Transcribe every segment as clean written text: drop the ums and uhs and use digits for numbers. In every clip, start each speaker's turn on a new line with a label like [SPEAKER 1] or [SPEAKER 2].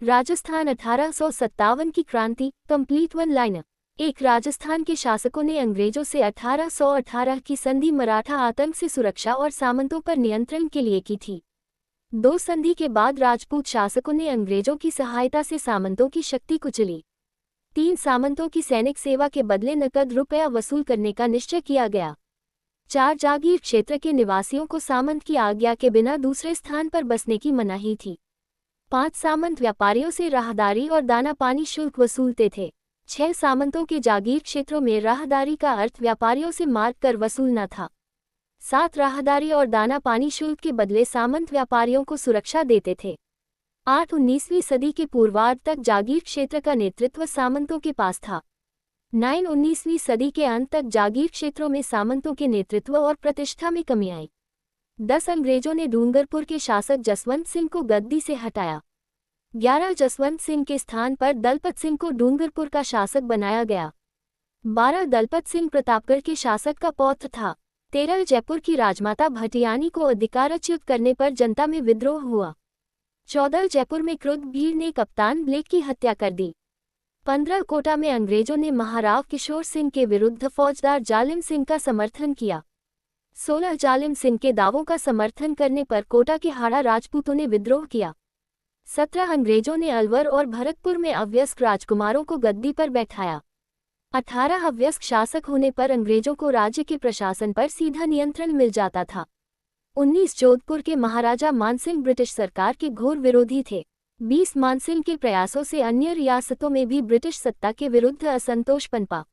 [SPEAKER 1] राजस्थान 1857 की क्रांति, complete one liner. एक राजस्थान के शासकों ने अंग्रेजों से 1818 की संधि मराठा आतंक से सुरक्षा और सामंतों पर नियंत्रण के लिए की थी। दो संधि के बाद राजपूत शासकों ने अंग्रेजों की सहायता से सामंतों की शक्ति कुचली। 3 सामंतों की सैनिक सेवा के बदले नकद रुपया वसूल करने का निश्चय किया गया। 4 जागीर क्षेत्र के निवासियों को सामंत की आज्ञा के बिना दूसरे स्थान पर बसने की मनाही थी। 5 सामंत व्यापारियों से राहदारी और दाना पानी शुल्क वसूलते थे। 6 सामंतों के जागीर क्षेत्रों में राहदारी का अर्थ व्यापारियों से मार्ग कर वसूलना था। 7 राहदारी और दाना पानी शुल्क के बदले सामंत व्यापारियों को सुरक्षा देते थे। 8 19वीं सदी के पूर्वार्ध तक जागीर क्षेत्र का नेतृत्व सामंतों के पास था। 9 19वीं सदी के अंत तक जागीर क्षेत्रों में सामंतों के नेतृत्व और प्रतिष्ठा में कमी आई। 10 अंग्रेजों ने डूंगरपुर के शासक जसवंत सिंह को गद्दी से हटाया। 11 जसवंत सिंह के स्थान पर दलपत सिंह को डूंगरपुर का शासक बनाया गया। 12 दलपत सिंह प्रतापगढ़ के शासक का पौत्र था। 13 जयपुर की राजमाता भटियानी को अधिकारच्युत करने पर जनता में विद्रोह हुआ। 14 जयपुर में क्रुद्ध भीड़ ने कप्तान ब्लेक की हत्या कर दी। 15 कोटा में अंग्रेजों ने महाराव किशोर सिंह के विरुद्ध फौजदार जालिम सिंह का समर्थन किया। 16 जालिम सिंह के दावों का समर्थन करने पर कोटा के हाड़ा राजपूतों ने विद्रोह किया। 17 अंग्रेजों ने अलवर और भरतपुर में अवयस्क राजकुमारों को गद्दी पर बैठाया। 18 अवयस्क शासक होने पर अंग्रेजों को राज्य के प्रशासन पर सीधा नियंत्रण मिल जाता था। 19 जोधपुर के महाराजा मानसिंह ब्रिटिश सरकार के घोर विरोधी थे। 20 मानसिंह के प्रयासों से अन्य रियासतों में भी ब्रिटिश सत्ता के विरुद्ध असंतोष पनपा।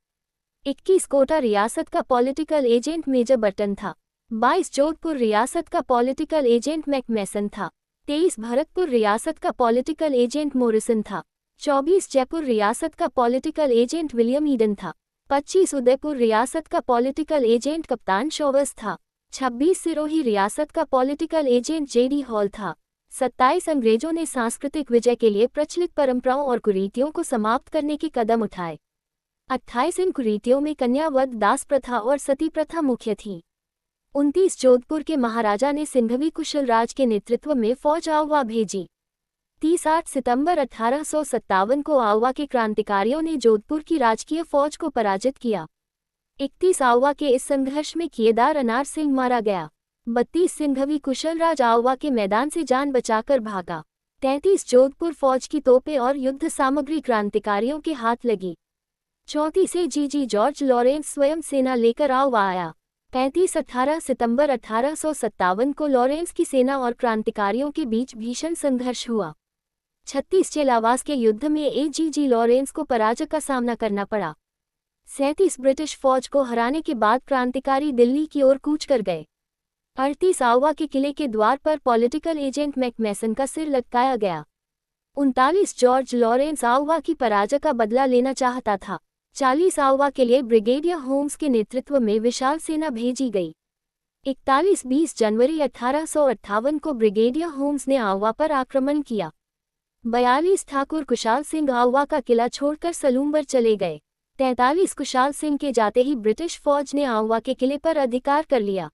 [SPEAKER 1] 21 कोटा रियासत का पॉलिटिकल एजेंट मेजर बर्टन था। 22 जोधपुर रियासत का पॉलिटिकल एजेंट मैकमेसन था। 23 भरतपुर रियासत का पॉलिटिकल एजेंट मोरिसन था। 24 जयपुर रियासत का पॉलिटिकल एजेंट विलियम ईडन था। 25 उदयपुर रियासत का पॉलिटिकल एजेंट कप्तान शोवस था। 26 सिरोही रियासत का पॉलिटिकल एजेंट जेडी हॉल था। 27 अंग्रेजों ने सांस्कृतिक विजय के लिए प्रचलित परंपराओं और कुरीतियों को समाप्त करने के कदम उठाए। 28 इन कुरीतियों में कन्यावध, दास प्रथा और सती प्रथा मुख्य थी। 29 जोधपुर के महाराजा ने सिंघवी कुशलराज के नेतृत्व में फौज आउवा भेजी। 8 सितंबर 1857 को आउवा के क्रांतिकारियों ने जोधपुर की राजकीय फौज को पराजित किया। 31 आउवा के इस संघर्ष में किएदार अनार सिंह मारा गया। 32 सिंघवी कुशलराज आउवा के मैदान से जान बचाकर भागा। 33 जोधपुर फौज की तोपें और युद्ध सामग्री क्रांतिकारियों के हाथ लगी। 34 जी जॉर्ज लॉरेंस स्वयं सेना लेकर आउवा आया। 35 18 सितंबर 1857 को लॉरेंस की सेना और क्रांतिकारियों के बीच भीषण संघर्ष हुआ। 36 चेलावास के युद्ध में जी लॉरेंस को पराजय का सामना करना पड़ा। 37 ब्रिटिश फौज को हराने के बाद क्रांतिकारी दिल्ली की ओर कूच कर गए। 38 आउवा के किले के द्वार पर पॉलिटिकल एजेंट मैकमेसन का सिर लटकाया गया। 39 जॉर्ज लॉरेंस आउवा की पराजय का बदला लेना चाहता था। 40 आउवा के लिए ब्रिगेडियर होम्स के नेतृत्व में विशाल सेना भेजी गई। 20 जनवरी 1858 को ब्रिगेडियर होम्स ने आउवा पर आक्रमण किया। 42 ठाकुर कुशाल सिंह आउवा का किला छोड़कर सलूम्बर चले गए। 43 कुशाल सिंह के जाते ही ब्रिटिश फौज ने आउवा के किले पर अधिकार कर लिया।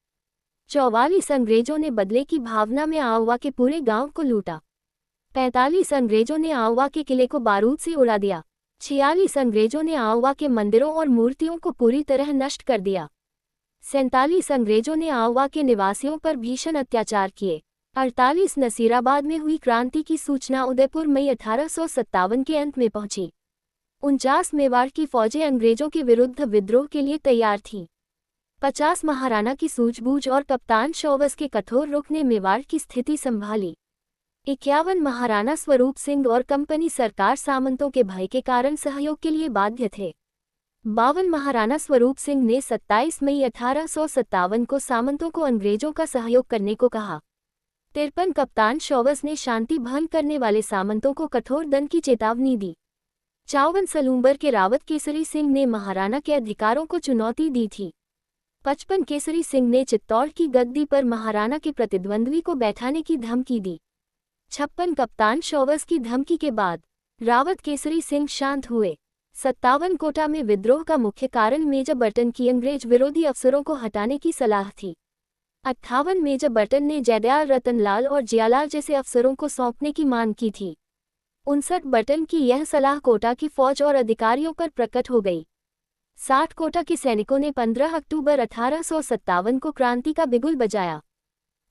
[SPEAKER 1] 44 अंग्रेजों ने बदले की भावना में आउवा के पूरे गांव को लूटा। 45 अंग्रेजों ने आउवा के किले को बारूद से उड़ा दिया। 46 अंग्रेजों ने आउवा के मंदिरों और मूर्तियों को पूरी तरह नष्ट कर दिया। 47 अंग्रेजों ने आउवा के निवासियों पर भीषण अत्याचार किए। 48 नसीराबाद में हुई क्रांति की सूचना उदयपुर मई 1857 के अंत में पहुंची। 49 मेवाड़ की फौजें अंग्रेजों के विरुद्ध विद्रोह के लिए तैयार थीं। 50 महाराणा की सूझबूझ और कप्तान शोवस के कठोर रुख ने मेवाड़ की स्थिति संभाली। 51 महाराणा स्वरूप सिंह और कंपनी सरकार सामंतों के भय के कारण सहयोग के लिए बाध्य थे। 52 महाराणा स्वरूप सिंह ने 27 मई 1857 को सामंतों को अंग्रेजों का सहयोग करने को कहा। 53 कप्तान शोवस ने शांति भंग करने वाले सामंतों को कठोर दंड की चेतावनी दी। 54 सलूम्बर के रावत केसरी सिंह ने महाराणा के अधिकारों को चुनौती दी थी। 55 केसरी सिंह ने चित्तौड़ की गद्दी पर महाराणा के प्रतिद्वंद्वी को बैठाने की धमकी दी। 56 कप्तान शोवस की धमकी के बाद रावत केसरी सिंह शांत हुए। 57 कोटा में विद्रोह का मुख्य कारण मेजर बर्टन की अंग्रेज विरोधी अफसरों को हटाने की सलाह थी। 58 मेजर बर्टन ने जयदयाल रतनलाल और जियालाल जैसे अफसरों को सौंपने की मांग की थी। 59 बटन की यह सलाह कोटा की फौज और अधिकारियों पर प्रकट हो गई। 60 कोटा के सैनिकों ने 15 अक्टूबर 1857 को क्रांति का बिगुल बजाया।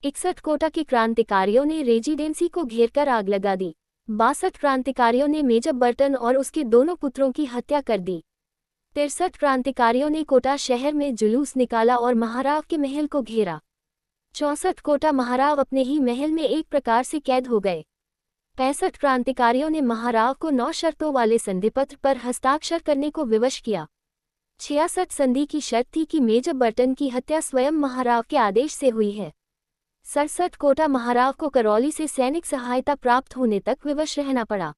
[SPEAKER 1] 61 कोटा के क्रांतिकारियों ने रेजिडेंसी को घेरकर आग लगा दी। 62 क्रांतिकारियों ने मेजर बर्टन और उसके दोनों पुत्रों की हत्या कर दी। 63 क्रांतिकारियों ने कोटा शहर में जुलूस निकाला और महाराव के महल को घेरा। 64 कोटा महाराव अपने ही महल में एक प्रकार से कैद हो गए। 65 क्रांतिकारियों ने महाराव को 9 शर्तों वाले संधिपत्र पर हस्ताक्षर करने को विवश किया। 66 संधि की शर्त थी कि मेजर बर्टन की हत्या स्वयं महाराव के आदेश से हुई है। 67 कोटा महाराव को करौली से सैनिक सहायता प्राप्त होने तक विवश रहना पड़ा।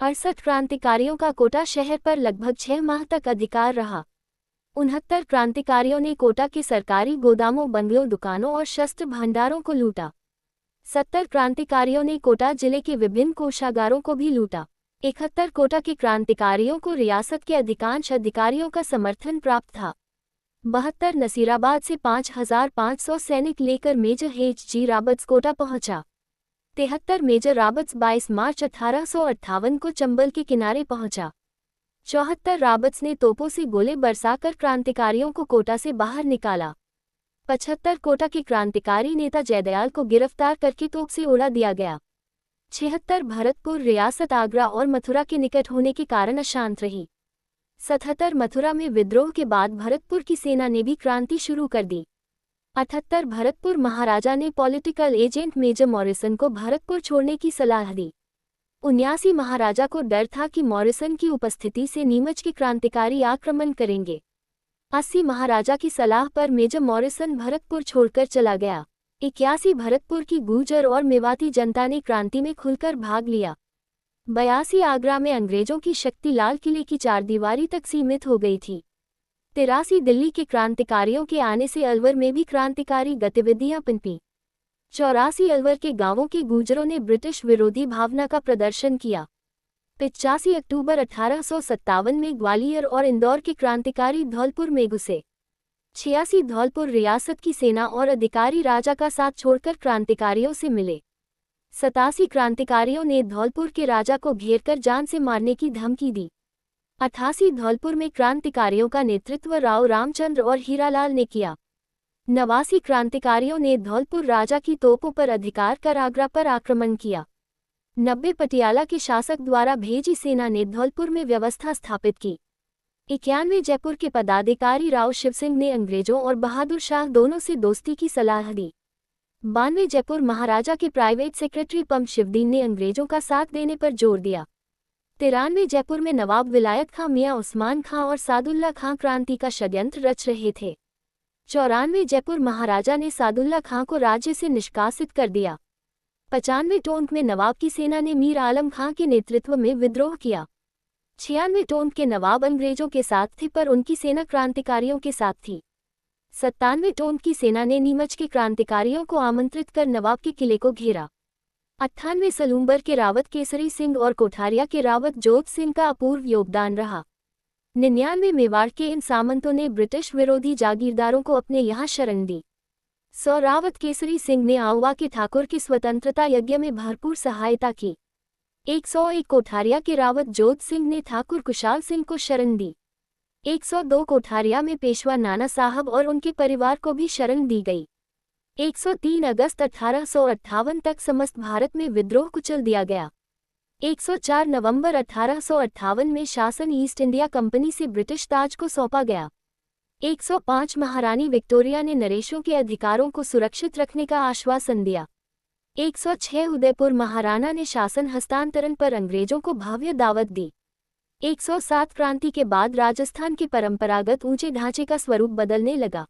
[SPEAKER 1] 68 क्रांतिकारियों का कोटा शहर पर लगभग 6 माह तक अधिकार रहा। 69 क्रांतिकारियों ने कोटा के सरकारी गोदामों, बंगलों, दुकानों और शस्त्र भंडारों को लूटा। 70 क्रांतिकारियों ने कोटा जिले के विभिन्न कोषागारों को भी लूटा। 71 कोटा के क्रांतिकारियों को रियासत के अधिकांश अधिकारियों का समर्थन प्राप्त था। 72 नसीराबाद से 5500 सैनिक लेकर मेजर H.G. रॉबर्ट्स कोटा पहुंचा। 73 मेजर रॉबर्ट्स 22 मार्च 1858 को चंबल के किनारे पहुंचा। 74 रॉबर्ट्स ने तोपों से गोले बरसाकर क्रांतिकारियों को कोटा से बाहर निकाला। 75 कोटा के क्रांतिकारी नेता जयदयाल को गिरफ्तार करके तोप से उड़ा दिया गया। 76 भरतपुर रियासत आगरा और मथुरा के निकट होने के कारण अशांत रही। 77 मथुरा में विद्रोह के बाद भरतपुर की सेना ने भी क्रांति शुरू कर दी। 78 भरतपुर महाराजा ने पॉलिटिकल एजेंट मेजर मॉरिसन को भरतपुर छोड़ने की सलाह दी। 79 महाराजा को डर था कि मॉरिसन की उपस्थिति से नीमच के क्रांतिकारी आक्रमण करेंगे। 80 महाराजा की सलाह पर मेजर मॉरिसन भरतपुर छोड़कर चला गया। 81 भरतपुर की गुर्जर और मेवाती जनता ने क्रांति में खुलकर भाग लिया। 82 आगरा में अंग्रेजों की शक्ति लाल किले की चारदीवारी तक सीमित हो गई थी। 83 दिल्ली के क्रांतिकारियों के आने से अलवर में भी क्रांतिकारी गतिविधियां पनपी। 84 अलवर के गांवों के गुर्जरों ने ब्रिटिश विरोधी भावना का प्रदर्शन किया। 85 अक्टूबर 1857 में ग्वालियर और इंदौर के क्रांतिकारी धौलपुर में घुसे। 86 धौलपुर रियासत की सेना और अधिकारी राजा का साथ छोड़कर क्रांतिकारियों से मिले। 87 क्रांतिकारियों ने धौलपुर के राजा को घेरकर जान से मारने की धमकी दी। 88 धौलपुर में क्रांतिकारियों का नेतृत्व राव रामचंद्र और हीरालाल ने किया। 89 क्रांतिकारियों ने धौलपुर राजा की तोपों पर अधिकार कर आगरा पर आक्रमण किया। 90 पटियाला के शासक द्वारा भेजी सेना ने धौलपुर में व्यवस्था स्थापित की। 91 जयपुर के पदाधिकारी राव शिवसिंह ने अंग्रेजों और बहादुर शाह दोनों से दोस्ती की सलाह दी। 92 जयपुर महाराजा के प्राइवेट सेक्रेटरी पंप शिवदीन ने अंग्रेजों का साथ देने पर जोर दिया। 93 जयपुर में नवाब विलायत खां, मियां उस्मान खां और सादुल्ला खां क्रांति का षड्यंत्र रच रहे थे। 94 जयपुर महाराजा ने सादुल्ला खां को राज्य से निष्कासित कर दिया। 95 टोंक में नवाब की सेना ने मीर आलम खां के नेतृत्व में विद्रोह किया। 96 टोंक के नवाब अंग्रेजों के साथ थे पर उनकी सेना क्रांतिकारियों के साथ थी। 97 टोंक की सेना ने नीमच के क्रांतिकारियों को आमंत्रित कर नवाब के किले को घेरा। 98 सलूम्बर के रावत केसरी सिंह और कोठारिया के रावत जोध सिंह का अपूर्व योगदान रहा। 99 मेवाड़ के इन सामंतों ने ब्रिटिश विरोधी जागीरदारों को अपने यहाँ शरण दी। 100 रावत केसरी सिंह ने आउवा के ठाकुर के स्वतंत्रता यज्ञ में भरपूर सहायता की। 101 कोठारिया के रावत जोध सिंह ने ठाकुर कुशाल सिंह को शरण दी। 102 कोठारिया में पेशवा नाना साहब और उनके परिवार को भी शरण दी गई। 103 अगस्त 1858 तक समस्त भारत में विद्रोह कुचल दिया गया। 104 नवंबर 1858 में शासन ईस्ट इंडिया कंपनी से ब्रिटिश ताज को सौंपा गया। 105 महारानी विक्टोरिया ने नरेशों के अधिकारों को सुरक्षित रखने का आश्वासन दिया। 106 उदयपुर महाराणा ने शासन हस्तांतरण पर अंग्रेजों को भव्य दावत दी। 107 क्रांति के बाद राजस्थान के परंपरागत ऊंचे ढांचे का स्वरूप बदलने लगा।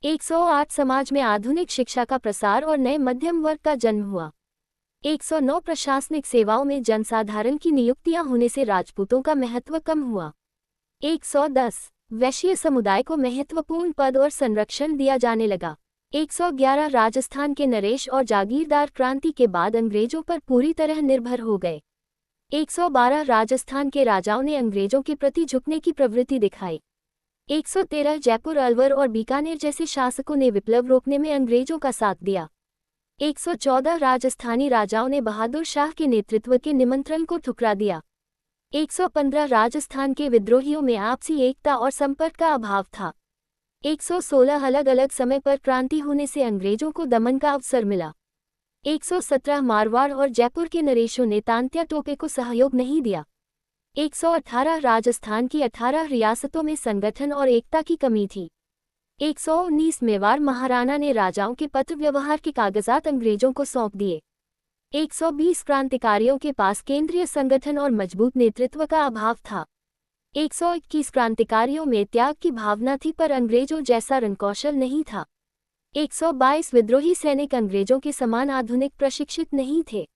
[SPEAKER 1] 108 समाज में आधुनिक शिक्षा का प्रसार और नए मध्यम वर्ग का जन्म हुआ। 109 प्रशासनिक सेवाओं में जनसाधारण की नियुक्तियां होने से राजपूतों का महत्व कम हुआ। 110 वैश्य समुदाय को महत्वपूर्ण पद और संरक्षण दिया जाने लगा। 111 राजस्थान के नरेश और जागीरदार क्रांति के बाद अंग्रेजों पर पूरी तरह निर्भर हो गए। 112 राजस्थान के राजाओं ने अंग्रेजों के प्रति झुकने की प्रवृत्ति दिखाई। 113 जयपुर, अलवर और बीकानेर जैसे शासकों ने विप्लव रोकने में अंग्रेजों का साथ दिया। 114 राजस्थानी राजाओं ने बहादुर शाह के नेतृत्व के निमंत्रण को ठुकरा दिया। 115 राजस्थान के विद्रोहियों में आपसी एकता और संपर्क का अभाव था। 116 अलग अलग समय पर क्रांति होने से अंग्रेजों को दमन का अवसर मिला। 117 मारवाड़ और जयपुर के नरेशों ने तांत्या टोपे को सहयोग नहीं दिया। 118 राजस्थान की 18 रियासतों में संगठन और एकता की कमी थी। 119 मेवाड़ महाराणा ने राजाओं के पत्र व्यवहार के कागजात अंग्रेजों को सौंप दिए। 120 क्रांतिकारियों के पास केंद्रीय संगठन और मजबूत नेतृत्व का अभाव था। 121 क्रांतिकारियों में त्याग की भावना थी पर अंग्रेजों जैसा रणकौशल नहीं था। 122 विद्रोही सैनिक अंग्रेजों के समान आधुनिक प्रशिक्षित नहीं थे।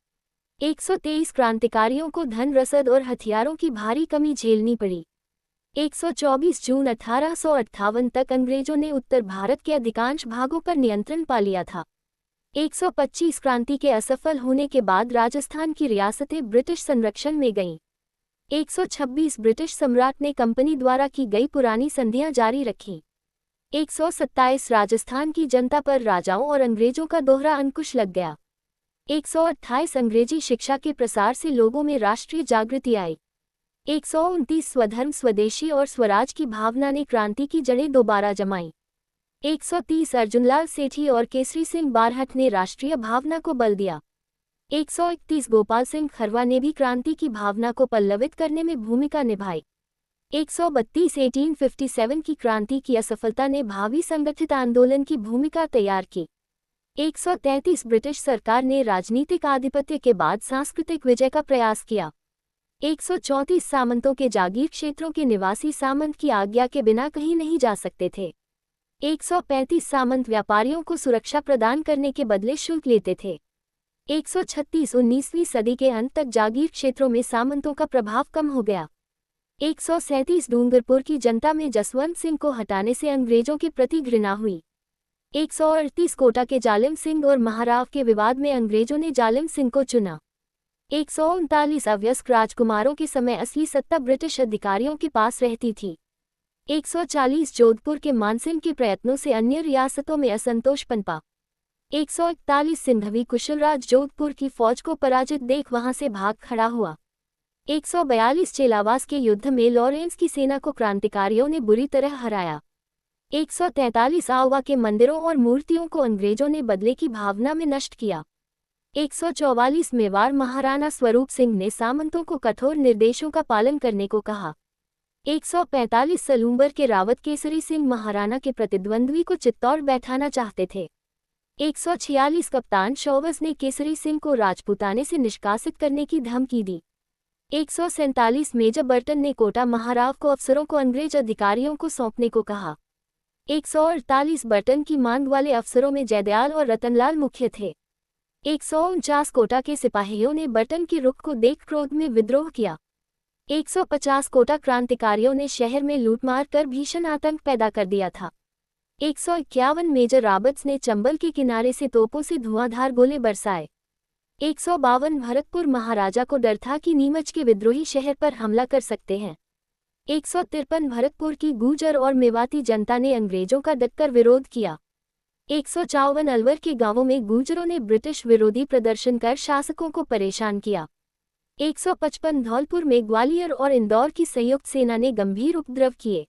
[SPEAKER 1] 123 क्रांतिकारियों को धन रसद और हथियारों की भारी कमी झेलनी पड़ी। 124 जून 1858 तक अंग्रेजों ने उत्तर भारत के अधिकांश भागों पर नियंत्रण पा लिया था। 125 क्रांति के असफल होने के बाद राजस्थान की रियासतें ब्रिटिश संरक्षण में गईं। 126 ब्रिटिश सम्राट ने कंपनी द्वारा की गई पुरानी संधियां जारी रखीं। 127 राजस्थान की जनता पर राजाओं और अंग्रेजों का दोहरा अंकुश लग गया। 128 अंग्रेजी शिक्षा के प्रसार से लोगों में राष्ट्रीय जागृति आई। 129 स्वधर्म स्वदेशी और स्वराज की भावना ने क्रांति की जड़ें दोबारा जमाईं। 130 अर्जुनलाल सेठी और केसरी सिंह बारहट ने राष्ट्रीय भावना को बल दिया। 131 गोपाल सिंह खरवा ने भी क्रांति की भावना को पल्लवित करने में भूमिका निभाई। 132 1857 की क्रांति की असफलता ने भावी संगठित आंदोलन की भूमिका तैयार की। 133 ब्रिटिश सरकार ने राजनीतिक आधिपत्य के बाद सांस्कृतिक विजय का प्रयास किया। 134 सामंतों के जागीर क्षेत्रों के निवासी सामंत की आज्ञा के बिना कहीं नहीं जा सकते थे। 135 सामंत व्यापारियों को सुरक्षा प्रदान करने के बदले शुल्क लेते थे। 136 19वीं सदी के अंत तक जागीर क्षेत्रों में सामंतों का प्रभाव कम हो गया। 137 डूंगरपुर की जनता में जसवंत सिंह को हटाने से अंग्रेजों के प्रति घृणा हुई। 138 कोटा के जालिम सिंह और महाराव के विवाद में अंग्रेजों ने जालिम सिंह को चुना। 139 अवयस्क राजकुमारों के समय असली सत्ता ब्रिटिश अधिकारियों के पास रहती थी। 140 जोधपुर के मानसिंह के प्रयत्नों से अन्य रियासतों में असंतोष पनपा। 141 सिंधवी कुशलराज जोधपुर की फौज को पराजित देख वहां से भाग खड़ा हुआ। 142 चेलावास के युद्ध में लॉरेंस की सेना को क्रांतिकारियों ने बुरी तरह हराया। 143 आवा के मंदिरों और मूर्तियों को अंग्रेजों ने बदले की भावना में नष्ट किया। 144 मेवाड़ महाराणा स्वरूप सिंह ने सामंतों को कठोर निर्देशों का पालन करने को कहा। 145 सलूम्बर के रावत केसरी सिंह महाराणा के प्रतिद्वंद्वी को चित्तौड़ बैठाना चाहते थे। 146 कप्तान शौवज ने केसरी सिंह को राजपूताने से निष्कासित करने की धमकी दी। 147 मेजर बर्टन ने कोटा महाराव को अफसरों को अंग्रेज अधिकारियों को सौंपने को कहा। 148 बर्टन की मांग वाले अफसरों में जयदयाल और रतनलाल मुख्य थे। 149 कोटा के सिपाहियों ने बर्टन की रुख को देख क्रोध में विद्रोह किया। 150 कोटा क्रांतिकारियों ने शहर में लूटमार कर भीषण आतंक पैदा कर दिया था। 151 मेजर रॉबर्ट्स ने चंबल के किनारे से तोपों से धुआंधार गोले बरसाए। 152 भरतपुर महाराजा को डर था कि नीमच के विद्रोही शहर पर हमला कर सकते हैं। 153 भरतपुर की गुर्जर और मेवाती जनता ने अंग्रेजों का डटकर विरोध किया। 154 अलवर के गांवों में गुर्जरों ने ब्रिटिश विरोधी प्रदर्शन कर शासकों को परेशान किया। 155 धौलपुर में ग्वालियर और इंदौर की संयुक्त सेना ने गंभीर उपद्रव किए।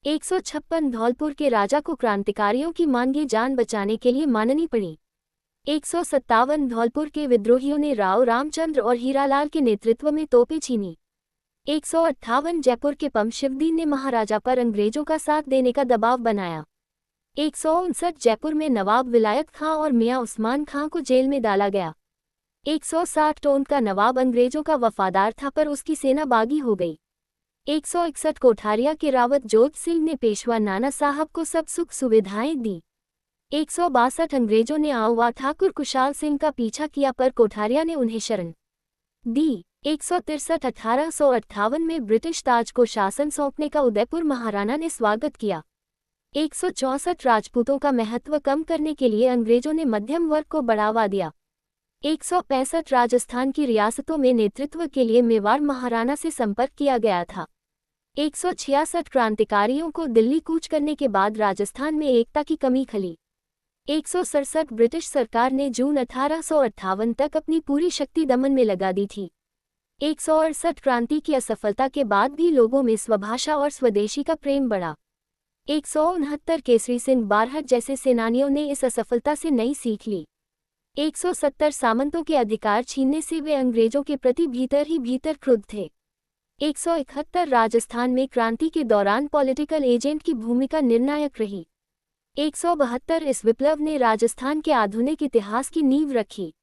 [SPEAKER 1] 156 धौलपुर के राजा को क्रांतिकारियों की मांगें जान बचाने के लिए माननी पड़ी। 157 धौलपुर के विद्रोहियों ने राव रामचंद्र और हीरालाल के नेतृत्व में तोपें छीनी। 158 जयपुर के पम शिवदीन ने महाराजा पर अंग्रेजों का साथ देने का दबाव बनाया। 159 जयपुर में नवाब विलायत खां और मियां उस्मान खां को जेल में डाला गया। 160 टोंक का नवाब अंग्रेजों का वफादार था पर उसकी सेना बागी हो गई। 161 कोठारिया के रावत जोध सिंह ने पेशवा नाना साहब को सब सुख सुविधाएं दी। 162 अंग्रेजों ने आउवा ठाकुर कुशाल सिंह का पीछा किया पर कोठारिया ने उन्हें शरण दी। 163 1858 में ब्रिटिश ताज को शासन सौंपने का उदयपुर महाराणा ने स्वागत किया। 164 राजपूतों का महत्व कम करने के लिए अंग्रेजों ने मध्यम वर्ग को बढ़ावा दिया। 165 राजस्थान की रियासतों में नेतृत्व के लिए मेवाड़ महाराणा से संपर्क किया गया था। 166 क्रांतिकारियों को दिल्ली कूच करने के बाद राजस्थान में एकता की कमी खली। 167 ब्रिटिश सरकार ने जून 1858 तक अपनी पूरी शक्ति दमन में लगा दी थी। 168 क्रांति की असफलता के बाद भी लोगों में स्वभाषा और स्वदेशी का प्रेम बढ़ा। 169 केसरी सिंह बारहट जैसे सेनानियों ने इस असफलता से नई सीख ली। 170 सामंतों के अधिकार छीनने से वे अंग्रेजों के प्रति भीतर ही भीतर क्रुद्ध थे। 171 राजस्थान में क्रांति के दौरान पॉलिटिकल एजेंट की भूमिका निर्णायक रही। 172 इस विप्लव ने राजस्थान के आधुनिक इतिहास की नींव रखी।